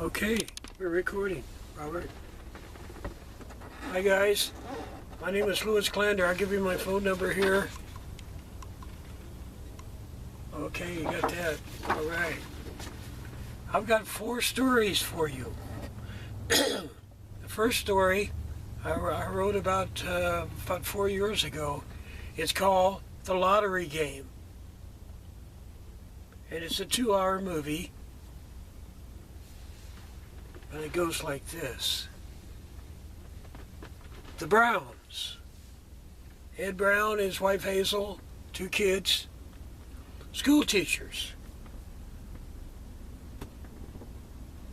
Okay, we're recording, Robert. Hi guys, my name is Louis Clander. I'll give you my phone number here. Okay, you got that. All right. I've got 4 stories for you. The first story I wrote about 4 years ago. It's called The Lottery Game. And it's a 2-hour movie. And it goes like this. The Browns. Ed Brown, his wife Hazel, 2 kids, school teachers.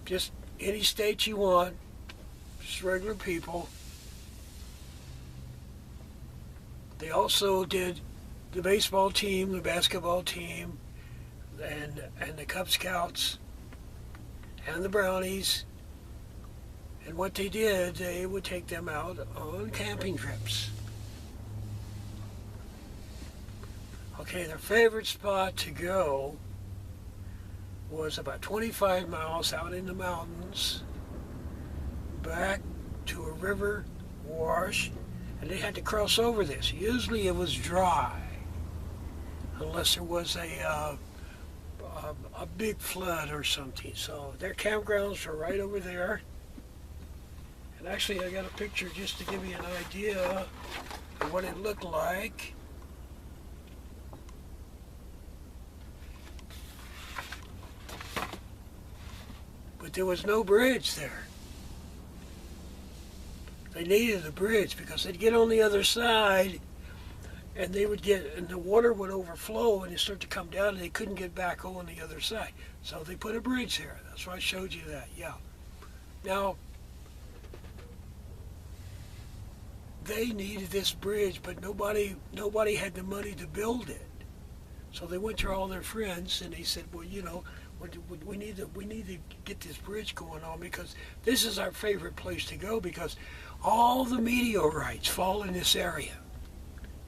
Just any state you want, just regular people. They also did the baseball team, the basketball team, and the Cub Scouts, and the Brownies. And what they did, they would take them out on camping trips. Okay, their favorite spot to go was about 25 miles out in the mountains, back to a river wash, and they had to cross over this. Usually it was dry, unless there was a big flood or something. So their campgrounds were right over there. And actually, I got a picture just to give you an idea of what it looked like. But there was no bridge there. They needed a bridge because they'd get on the other side and and the water would overflow and it'd start to come down and they couldn't get back on the other side. So they put a bridge there. That's why I showed you that, yeah. Now, they needed this bridge, but nobody had the money to build it. So they went to all their friends and they said, well, you know, we need to get this bridge going on because this is our favorite place to go because all the meteorites fall in this area.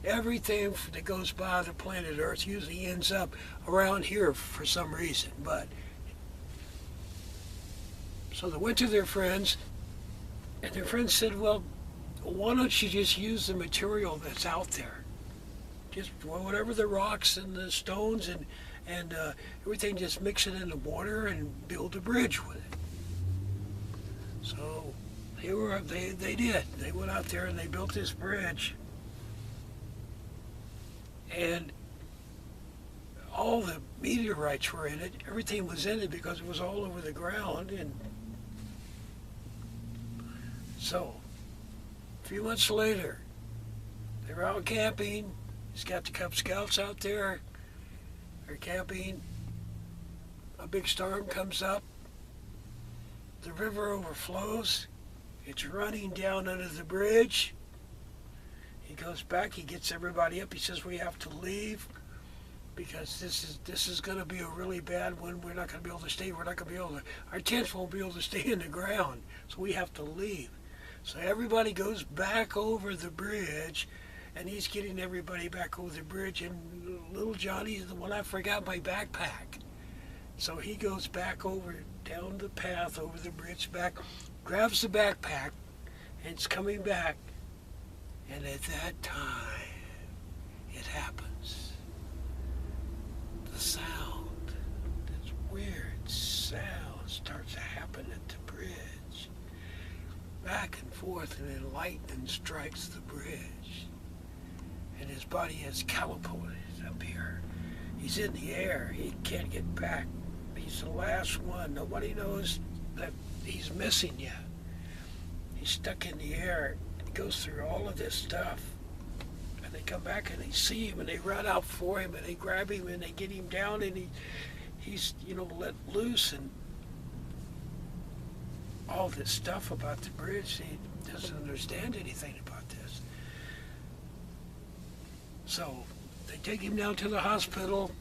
Everything that goes by the planet Earth usually ends up around here for some reason. But so they went to their friends, and their friends said, well, why don't you just use the material that's out there? Just whatever the rocks and the stones and everything, just mix it in the water and build a bridge with it. So they did. They went out there and they built this bridge. And all the meteorites were in it. Everything was in it because it was all over the ground. And so a few months later, they're out camping. He's got the Cub Scouts out there. They're camping. A big storm comes up. The river overflows. It's running down under the bridge. He goes back. He gets everybody up. He says, we have to leave because this is going to be a really bad one. We're not going to be able to stay. We're not going to be able to. Our tents won't be able to stay in the ground. So we have to leave. So everybody goes back over the bridge, and he's getting everybody back over the bridge, and little Johnny's the one, I forgot my backpack. So he goes back over, down the path, over the bridge, back, grabs the backpack, and it's coming back. And at that time, it happens. The sound, this weird sound starts to happen at the bridge. Back and forth, and then lightning strikes the bridge. And his body is catapulted up here. He's in the air. He can't get back. He's the last one. Nobody knows that he's missing yet. He's stuck in the air. He goes through all of this stuff. And they come back and they see him and they run out for him and they grab him and they get him down and he's let loose and all this stuff about the bridge. He doesn't understand anything about this. So they take him down to the hospital.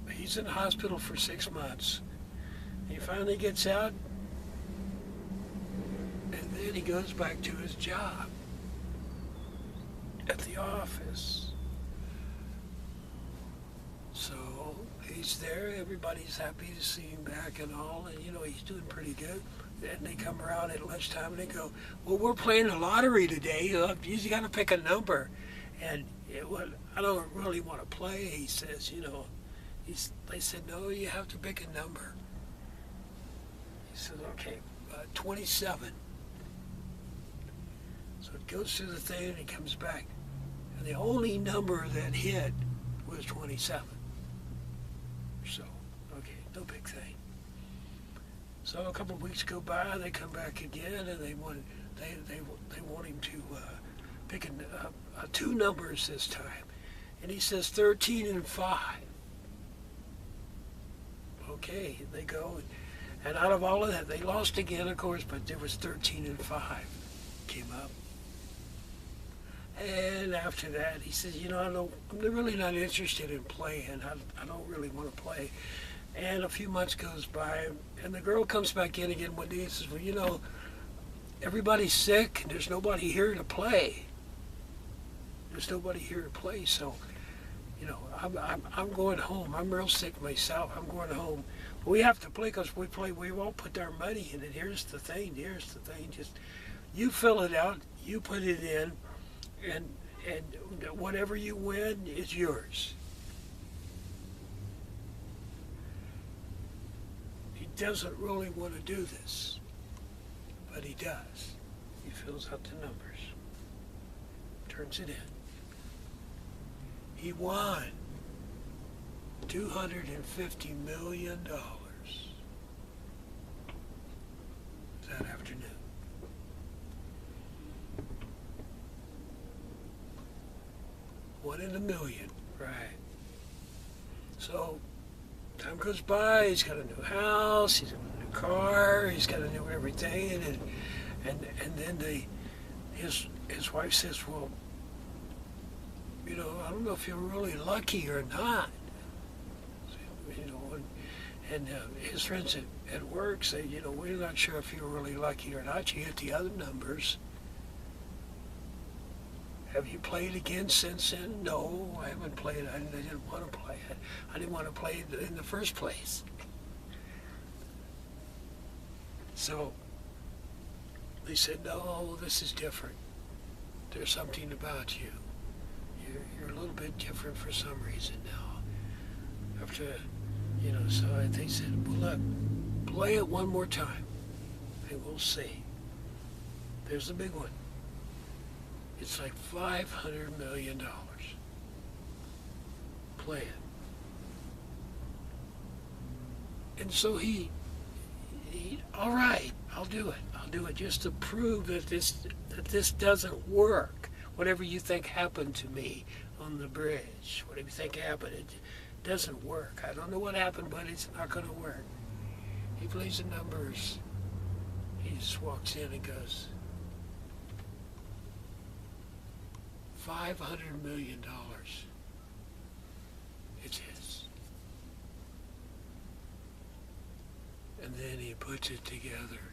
He's in the hospital for 6 months. He finally gets out, and then he goes back to his job at the office. So he he's there. Everybody's happy to see him back and all, and he's doing pretty good. And they come around at lunchtime and they go, "Well, we're playing the lottery today. You got to pick a number." And I don't really want to play. He says, they said, "No, you have to pick a number." He said, "Okay, 27." So it goes through the thing and it comes back. And the only number that hit was 27. So, okay, no big thing. So a couple of weeks go by, they come back again, and they want him to pick two numbers this time, and he says 13 and 5. Okay, they go, and out of all of that, they lost again, of course, but there was 13 and 5 came up. And after that, he says, I'm really not interested in playing. I don't really want to play. And a few months goes by, and the girl comes back in again one day and says, "Well, everybody's sick, and there's nobody here to play. There's nobody here to play, so, I'm going home. I'm real sick myself. I'm going home. We have to play because we all put our money in it. Here's the thing. Just, you fill it out, you put it in, and whatever you win is yours." He doesn't really want to do this, but he does. He fills out the numbers, turns it in. He won $250 million that afternoon. One in a million, right? So time goes by. He's got a new house. He's got a new car. He's got a new everything, and then his wife says, "Well, I don't know if you're really lucky or not." And his friends at work say, "We're not sure if you're really lucky or not. You hit the other numbers. Have you played again since then?" "No, I haven't played. I didn't want to play. I didn't want to play in the first place." So they said, "No, this is different. There's something about you. You're a little bit different for some reason now." After, so they said, "Well, look, play it one more time, and we'll see." There's the big one. It's like $500 million. Play it. And so he, all right, I'll do it. I'll do it just to prove that this doesn't work. Whatever you think happened to me on the bridge, whatever you think happened, it doesn't work. I don't know what happened, but it's not going to work. He plays the numbers. He just walks in and goes, $500 million. It's his. And then he puts it together.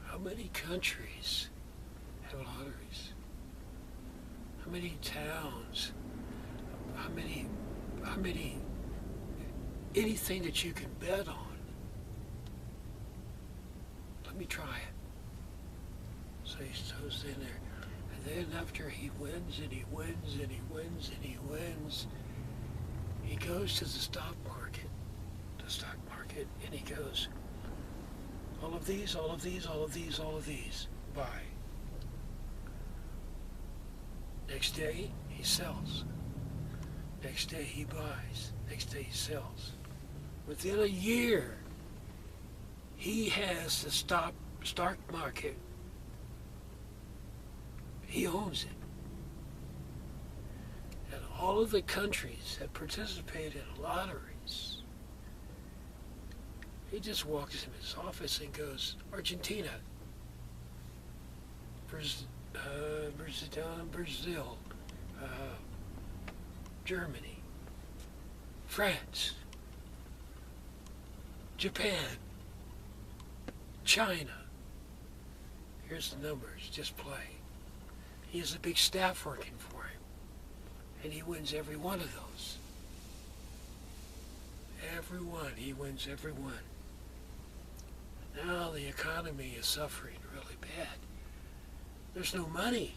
How many countries have lotteries? How many towns? How many, anything that you can bet on? Let me try it. So he goes in there. And then after he wins and he wins and he wins and he wins, he goes to the stock market. And he goes, all of these, all of these, all of these, all of these, buy. Next day, he sells. Next day, he buys. Next day, he sells. Within a year, he has the stock market. He owns it. And all of the countries that participate in lotteries, he just walks in his office and goes, Argentina, Brazil, Germany, France, Japan, China. Here's the numbers, just play. He has a big staff working for him. And he wins every one of those. Every one. He wins every one. Now the economy is suffering really bad. There's no money.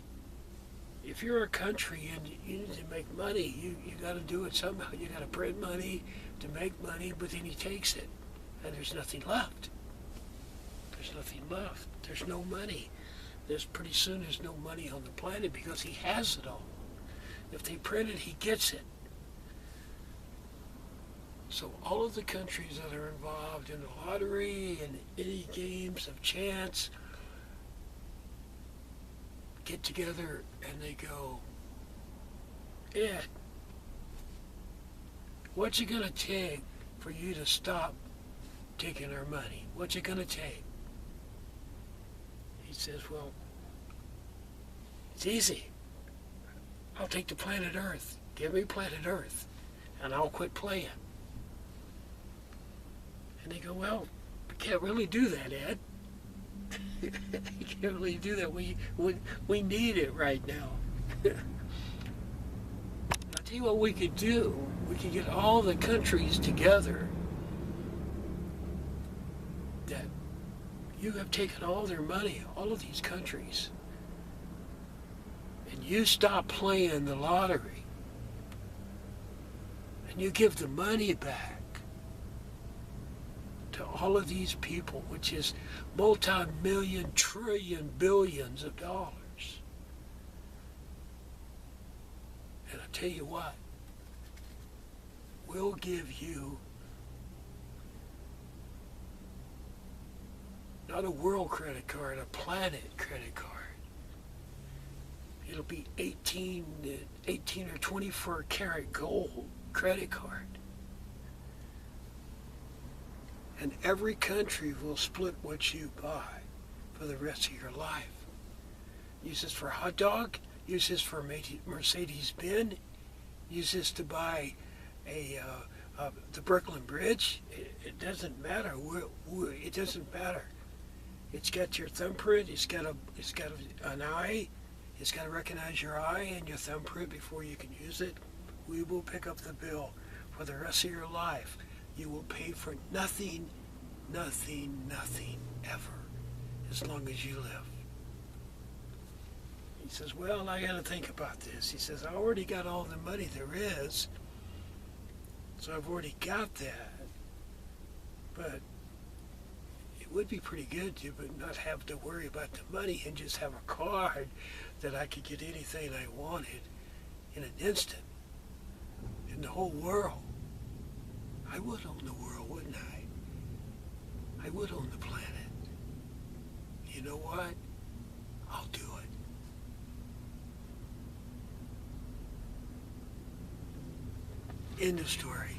If you're a country and you need to make money, you got to do it somehow. You got to print money to make money, but then he takes it, and there's nothing left. There's nothing left. There's no money. Pretty soon there's no money on the planet because he has it all. If they print it, he gets it. So all of the countries that are involved in the lottery and any games of chance get together and they go, Ed, what's it going to take for you to stop taking our money? What's it going to take? He says, well, it's easy. I'll take the planet Earth. Give me planet Earth, and I'll quit playing. And they go, well, we can't really do that, Ed. You can't really do that. We need it right now. I'll tell you what we could do. We could get all the countries together that you have taken all their money, all of these countries, and you stop playing the lottery, and you give the money back to all of these people, which is multi-million, trillion, billions of dollars. And I tell you what, we'll give you not a world credit card, a planet credit card. It'll be 18 or 24 karat gold credit card. And every country will split what you buy for the rest of your life. Use this for a hot dog, use this for a Mercedes-Benz, use this to buy the Brooklyn Bridge. It doesn't matter. It doesn't matter. It's got your thumbprint. It's got an eye. It's got to recognize your eye and your thumbprint before you can use it. We will pick up the bill for the rest of your life. You will pay for nothing, nothing, nothing ever, as long as you live. He says, well, I got to think about this. He says, I already got all the money there is, so I've already got that. But it would be pretty good to not have to worry about the money and just have a card that I could get anything I wanted in an instant in the whole world. I would own the world, wouldn't I? I would own the planet. You know what? I'll do it. End of story.